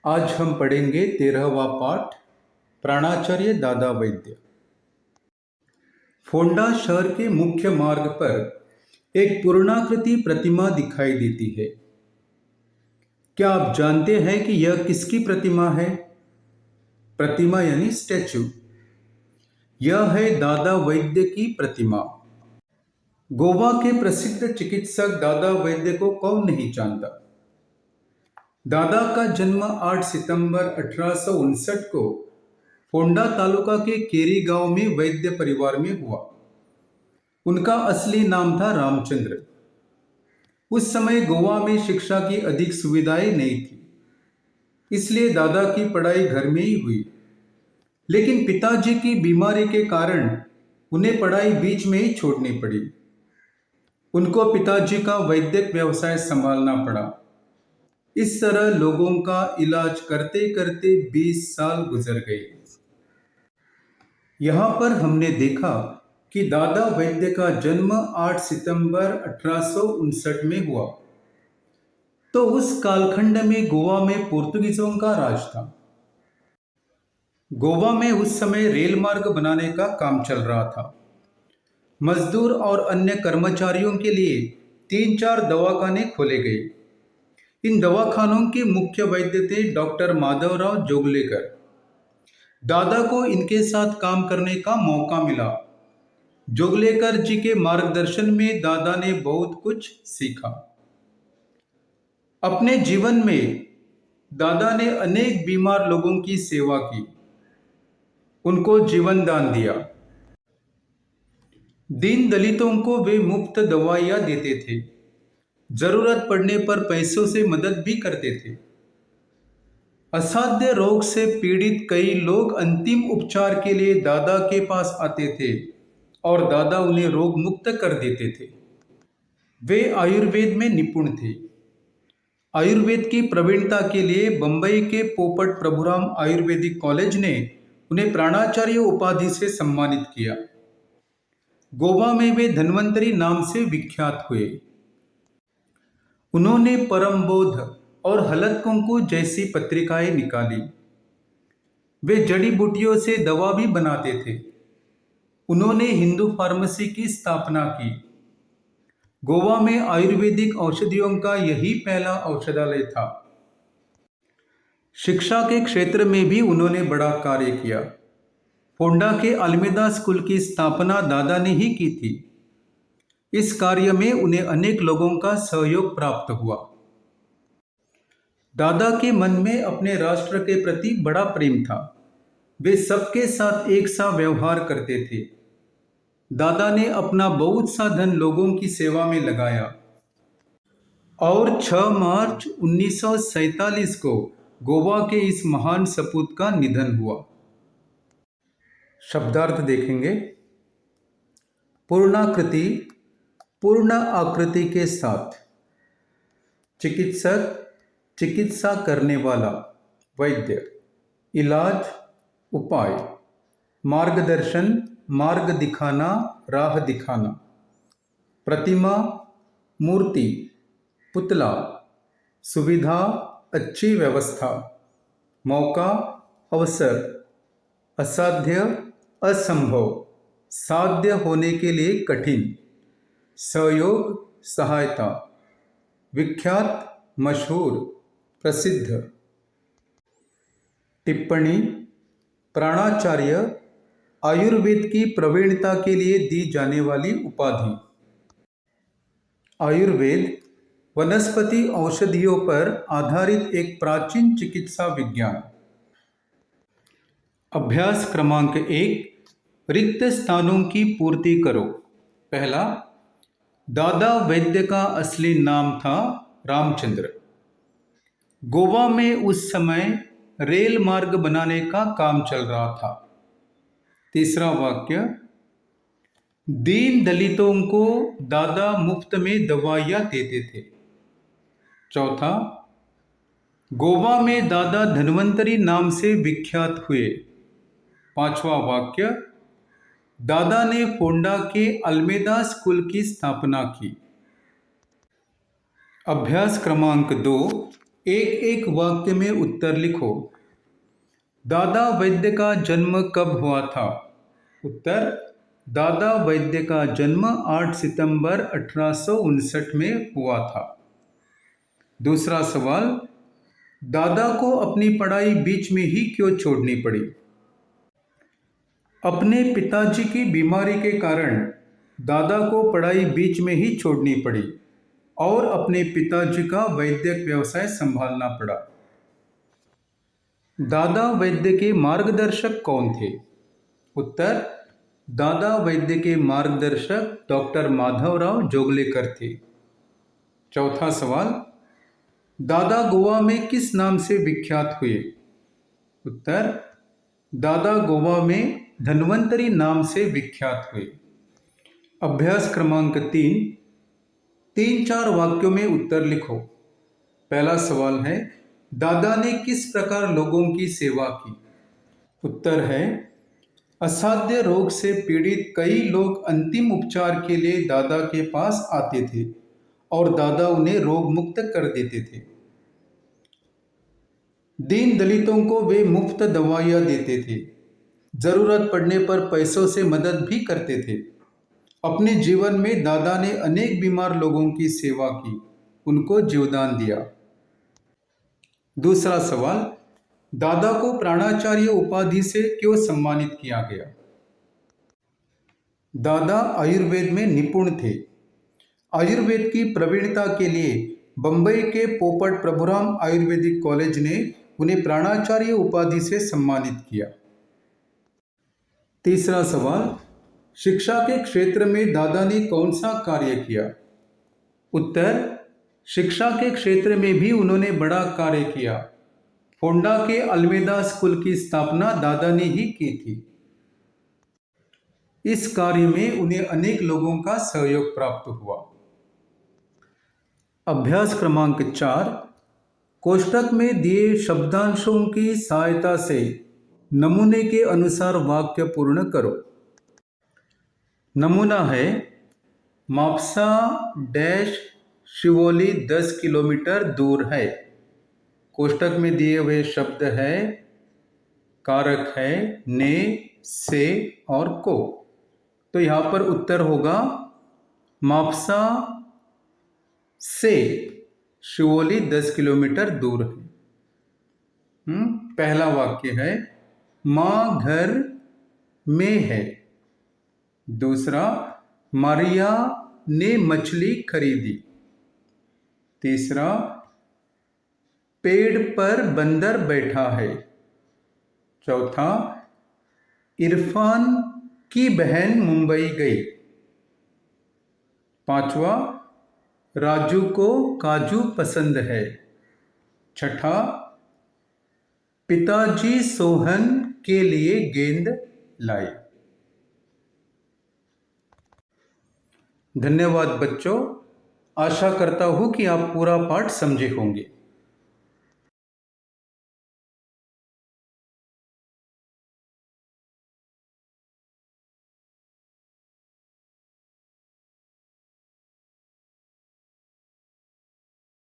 आज हम पढ़ेंगे 13वां पाठ प्राणाचार्य दादा वैद्य। फोंडा शहर के मुख्य मार्ग पर एक पूर्णाकृति प्रतिमा दिखाई देती है। क्या आप जानते हैं कि यह किसकी प्रतिमा है? प्रतिमा यानी स्टैचू। यह है दादा वैद्य की प्रतिमा। गोवा के प्रसिद्ध चिकित्सक दादा वैद्य को कौन नहीं जानता। दादा का जन्म 8 सितंबर 1859 को फोंडा तालुका के केरी गांव में वैद्य परिवार में हुआ। उनका असली नाम था रामचंद्र। उस समय गोवा में शिक्षा की अधिक सुविधाएं नहीं थी, इसलिए दादा की पढ़ाई घर में ही हुई। लेकिन पिताजी की बीमारी के कारण उन्हें पढ़ाई बीच में ही छोड़नी पड़ी। उनको पिताजी का वैद्यक व्यवसाय संभालना पड़ा। इस तरह लोगों का इलाज करते करते 20 साल गुजर गए। यहाँ पर हमने देखा कि दादा वैद्य का जन्म 8 सितंबर 1859 में हुआ। तो उस कालखंड में गोवा में पोर्तुगीजों का राज था। गोवा में उस समय रेल मार्ग बनाने का काम चल रहा था। मजदूर और अन्य कर्मचारियों के लिए 3-4 दवाखाने खोले गए। इन दवाखानों के मुख्य वैद्य थे डॉक्टर माधवराव जोगलेकर। दादा को इनके साथ काम करने का मौका मिला। जोगलेकर जी के मार्गदर्शन में दादा ने बहुत कुछ सीखा। अपने जीवन में दादा ने अनेक बीमार लोगों की सेवा की, उनको जीवन दान दिया। दीन दलितों को वे मुफ्त दवाइयाँ देते थे। जरूरत पड़ने पर पैसों से मदद भी करते थे। असाध्य रोग से पीड़ित कई लोग अंतिम उपचार के लिए दादा के पास आते थे और दादा उन्हें रोग मुक्त कर देते थे। वे आयुर्वेद में निपुण थे। आयुर्वेद की प्रवीणता के लिए बंबई के पोपट प्रभुराम आयुर्वेदिक कॉलेज ने उन्हें प्राणाचार्य उपाधि से सम्मानित किया। गोवा में वे धन्वंतरी नाम से विख्यात हुए। उन्होंने परम बोध और हलत कुंकू जैसी पत्रिकाएं निकाली। वे जड़ी बूटियों से दवा भी बनाते थे। उन्होंने हिंदू फार्मेसी की स्थापना की। गोवा में आयुर्वेदिक औषधियों का यही पहला औषधालय था। शिक्षा के क्षेत्र में भी उन्होंने बड़ा कार्य किया। फोंडा के अल्मेदा स्कूल की स्थापना दादा ने ही की थी। इस कार्य में उन्हें अनेक लोगों का सहयोग प्राप्त हुआ। दादा के मन में अपने राष्ट्र के प्रति बड़ा प्रेम था। वे सबके साथ एक सा व्यवहार करते थे। दादा ने अपना बहुत सा धन लोगों की सेवा में लगाया और 6 मार्च 1947 को गोवा के इस महान सपूत का निधन हुआ। शब्दार्थ देखेंगे। पूर्णाकृति, पूर्ण आकृति के साथ। चिकित्सक, चिकित्सा करने वाला। वैद्य, इलाज, उपाय। मार्गदर्शन, मार्ग दिखाना, राह दिखाना। प्रतिमा, मूर्ति, पुतला। सुविधा, अच्छी व्यवस्था। मौका, अवसर। असाध्य, असंभव, साध्य होने के लिए कठिन। सहयोग, सहायता। विख्यात, मशहूर, प्रसिद्ध। टिप्पणी। प्राणाचार्य आयुर्वेद की प्रवीणता के लिए दी जाने वाली उपाधि। आयुर्वेद वनस्पति औषधियों पर आधारित एक प्राचीन चिकित्सा विज्ञान। अभ्यास क्रमांक 1, रिक्त स्थानों की पूर्ति करो। पहला, दादा वैद्य का असली नाम था रामचंद्र। गोवा में उस समय रेल मार्ग बनाने का काम चल रहा था। तीसरा वाक्य, दीन दलितों को दादा मुफ्त में दवाइयाँ देते थे। चौथा, गोवा में दादा धन्वंतरी नाम से विख्यात हुए। पांचवा वाक्य, दादा ने फोंडा के अल्मेदा स्कूल की स्थापना की। अभ्यास क्रमांक 2, एक एक वाक्य में उत्तर लिखो। दादा वैद्य का जन्म कब हुआ था? उत्तर, दादा वैद्य का जन्म 8 सितंबर 1859 में हुआ था। दूसरा सवाल, दादा को अपनी पढ़ाई बीच में ही क्यों छोड़नी पड़ी? अपने पिताजी की बीमारी के कारण दादा को पढ़ाई बीच में ही छोड़नी पड़ी और अपने पिताजी का वैद्यक व्यवसाय संभालना पड़ा। दादा वैद्य के मार्गदर्शक कौन थे? उत्तर, दादा वैद्य के मार्गदर्शक डॉक्टर माधवराव जोगलेकर थे। चौथा सवाल, दादा गोवा में किस नाम से विख्यात हुए? उत्तर, दादा गोवा में धन्वंतरी नाम से विख्यात हुए। अभ्यास क्रमांक 3, 4 वाक्यों में उत्तर लिखो। पहला सवाल है, दादा ने किस प्रकार लोगों की सेवा की? उत्तर है, असाध्य रोग से पीड़ित कई लोग अंतिम उपचार के लिए दादा के पास आते थे और दादा उन्हें रोग मुक्त कर देते थे। दीन दलितों को वे मुफ्त दवाइयाँ देते थे, जरूरत पड़ने पर पैसों से मदद भी करते थे। अपने जीवन में दादा ने अनेक बीमार लोगों की सेवा की, उनको जीवदान दिया। दूसरा सवाल, दादा को प्राणाचार्य उपाधि से क्यों सम्मानित किया गया? दादा आयुर्वेद में निपुण थे। आयुर्वेद की प्रवीणता के लिए बंबई के पोपट प्रभुराम आयुर्वेदिक कॉलेज ने उन्हें प्राणाचार्य उपाधि से सम्मानित किया। तीसरा सवाल, शिक्षा के क्षेत्र में दादा ने कौन सा कार्य किया? उत्तर, शिक्षा के क्षेत्र में भी उन्होंने बड़ा कार्य किया। फोंडा के अल्मेदा स्कूल की स्थापना दादा ने ही की थी। इस कार्य में उन्हें अनेक लोगों का सहयोग प्राप्त हुआ। अभ्यास क्रमांक 4, कोष्ठक में दिए शब्दांशों की सहायता से नमूने के अनुसार वाक्य पूर्ण करो। नमूना है, मापसा डैश शिवोली 10 किलोमीटर दूर है। कोष्ठक में दिए हुए शब्द है, कारक है ने, से और को। तो यहाँ पर उत्तर होगा मापसा से शिवोली 10 किलोमीटर दूर है। पहला वाक्य है, माँ घर में है। दूसरा, मारिया ने मछली खरीदी। तीसरा, पेड़ पर बंदर बैठा है। चौथा, इरफान की बहन मुंबई गई। पांचवा, राजू को काजू पसंद है। छठा, पिताजी सोहन के लिए गेंद लाए। धन्यवाद बच्चों, आशा करता हूं कि आप पूरा पाठ समझे होंगे।